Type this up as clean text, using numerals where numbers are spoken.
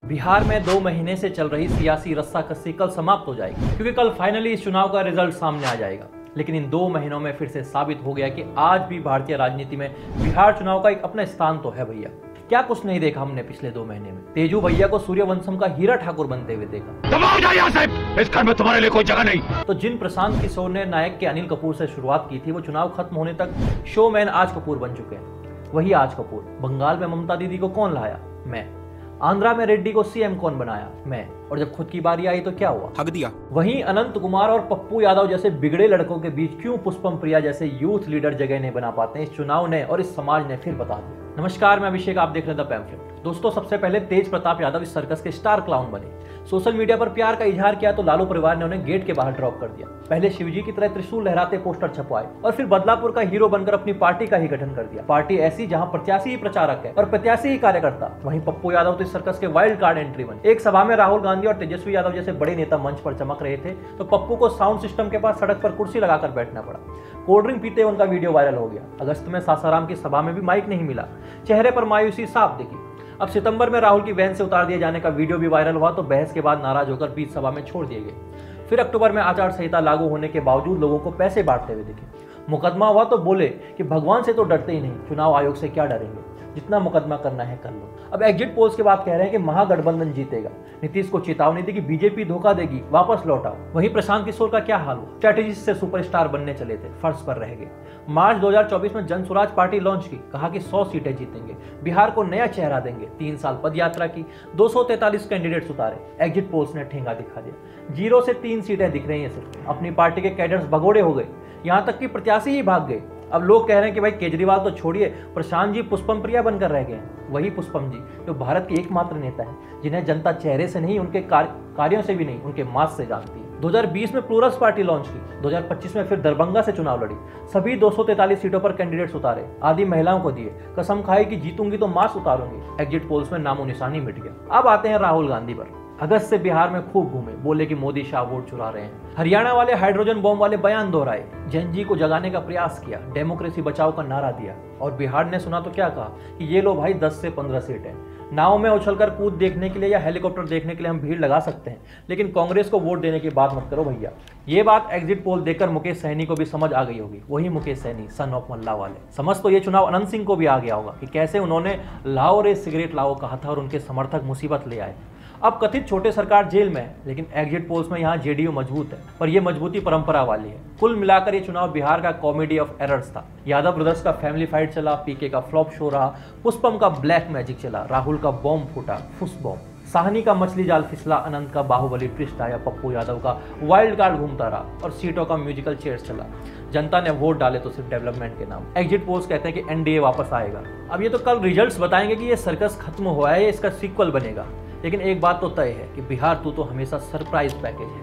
बिहार में 2 महीने से चल रही सियासी रस्साकसी कल समाप्त हो जाएगी, क्योंकि कल फाइनली इस चुनाव का रिजल्ट सामने आ जाएगा। लेकिन इन 2 महीनों में फिर से साबित हो गया कि आज भी भारतीय राजनीति में बिहार चुनाव का एक अपना स्थान तो है भैया। क्या कुछ नहीं देखा हमने पिछले 2 महीने में। तेजू भैया को सूर्यवंशम का हीरा ठाकुर बनते हुए देखा। इस घर में तुम्हारे लिए कोई जगह नहीं। तो जिन प्रशांत किशोर ने नायक के अनिल कपूर से शुरुआत की थी, वो चुनाव खत्म होने तक शोमैन आज कपूर बन चुके हैं। वही आज कपूर। बंगाल में ममता दीदी को कौन लाया? मैं। आंध्रा में रेड्डी को सीएम कौन बनाया? मैं। और जब खुद की बारी आई तो क्या हुआ? हक दिया। वहीं अनंत कुमार और पप्पू यादव जैसे बिगड़े लड़कों के बीच क्यों पुष्पम प्रिया जैसे यूथ लीडर जगह नहीं बना पाते, इस चुनाव ने और इस समाज ने फिर बता दिया। नमस्कार, मैं अभिषेक, आप देख रहे हैं द पैम्फलेट। दोस्तों, सबसे पहले तेज प्रताप यादव इस सर्कस के स्टार क्लाउन बने। सोशल मीडिया पर प्यार का इजहार किया तो लालू परिवार ने उन्हें गेट के बाहर ड्रॉप कर दिया। पहले शिवजी की तरह त्रिशूल लहराते पोस्टर छपवाए और फिर बदलापुर का हीरो बनकर अपनी पार्टी का ही गठन कर दिया। पार्टी ऐसी जहां प्रत्याशी ही प्रचारक है और प्रत्याशी ही कार्यकर्ता। वहीं पप्पू यादव तो इस सर्कस के वाइल्ड कार्ड एंट्री बने। एक सभा में राहुल गांधी और तेजस्वी यादव जैसे बड़े नेता मंच पर चमक रहे थे तो पप्पू को साउंड सिस्टम के पास सड़क पर कुर्सी लगाकर बैठना पड़ा। कोल्ड ड्रिंक पीते उनका वीडियो वायरल हो गया। अगस्त में सासाराम की सभा में भी माइक नहीं मिला। चेहरे पर मायूसी साफ दिखी। अब सितंबर में राहुल की वैन से उतार दिए जाने का वीडियो भी वायरल हुआ तो बहस के बाद नाराज होकर बीच सभा में छोड़ दिए गए। फिर अक्टूबर में आचार संहिता लागू होने के बावजूद लोगों को पैसे बांटते हुए दिखे। मुकदमा हुआ तो बोले कि भगवान से तो डरते ही नहीं, चुनाव आयोग से क्या डरेंगे, जितना मुकदमा करना है कर लो। अब एग्जिट पोल्स के बाद कह रहे हैं कि महागठबंधन जीतेगा। नीतीश को चेतावनी दी कि बीजेपी धोखा देगी, वापस लौटाओ। वहीं प्रशांत किशोर का क्या हाल हुआ? स्ट्रेटेजिस्ट से सुपरस्टार बनने चले थे, फर्श पर रह गए। मार्च 2024 में जन स्वराज पार्टी लॉन्च की, कहा कि 100 सीटें जीतेंगे, बिहार को नया चेहरा देंगे। 3 साल पद यात्रा की, 243 कैंडिडेट्स उतारे। एग्जिट पोल्स ने ठेंगा दिखा दिया। 0 से 3 सीटें दिख रही हैं सिर्फ। अपनी पार्टी के कैडर्स भगोड़े हो गए, यहाँ तक कि प्रत्याशी ही भाग गए। अब लोग कह रहे हैं कि भाई केजरीवाल तो छोड़िए, प्रशांत जी पुष्पम प्रिया बनकर रह गए हैं। वही पुष्पम जी जो भारत के एकमात्र नेता हैं जिन्हें जनता चेहरे से नहीं, उनके कार्यों से भी नहीं, उनके मास से जानती है। 2020 में प्लूरल्स पार्टी लॉन्च की। 2025 में फिर दरभंगा से चुनाव लड़ी। सभी 243 सीटों पर कैंडिडेट्स उतारे। आधी महिलाओं को दिए। कसम खाई कि जीतूंगी तो मास उतारूंगी। एग्जिट पोल्स में नामो निशानी मिट गया। अब आते हैं राहुल गांधी पर। अगस्त से बिहार में खूब घूमे, बोले कि मोदी शाह वोट चुरा रहे हैं। हरियाणा वाले हाइड्रोजन बॉम्ब वाले बयान दोहराए। जन को जगाने का प्रयास किया। डेमोक्रेसी बचाओ का नारा दिया। और बिहार ने सुना तो क्या कहा कि ये लो भाई 10 से 15 सीटें। नाव में उछलकर कूद देखने के लिए या हेलीकॉप्टर देखने के लिए हम भीड़ लगा सकते हैं, लेकिन कांग्रेस को वोट देने की बात मत करो भैया। ये बात एग्जिट पोल देखकर मुकेश सहनी को भी समझ आ गई होगी। वही मुकेश सहनी, सन ऑफ मल्ला वाले। समझ तो ये चुनाव अनंत सिंह को भी आ गया होगा कि कैसे उन्होंने लाओ रे सिगरेट लाओ कहा था और उनके समर्थक मुसीबत ले आए। अब कथित छोटे सरकार जेल में है, लेकिन एग्जिट पोल्स में यहाँ जेडीयू मजबूत है, पर यह मजबूती परंपरा वाली है। कुल मिलाकर ये चुनाव बिहार का कॉमेडी ऑफ एरर्स था। यादव ब्रदर्स का फैमिली फाइट चला, पीके का फ्लॉप शो रहा, पुष्पम का ब्लैक मैजिक चला, राहुल का बॉम्ब फूटा, फुस बॉम्ब, साहनी का मछली जाल फिसला, अनंत का बाहुबली ट्विस्ट आया, पप्पू यादव का वाइल्ड कार्ड घूमता रहा और सीटों का म्यूजिकल चेयर्स चला। जनता ने वोट डाले तो सिर्फ डेवलपमेंट के नाम। एग्जिट पोल्स कहते हैं कि एनडीए वापस आएगा। अब ये तो कल रिजल्ट्स बताएंगे कि ये सर्कस खत्म हुआ है या इसका सीक्वल बनेगा। लेकिन एक बात तो तय है कि बिहार तो हमेशा सरप्राइज पैकेज है।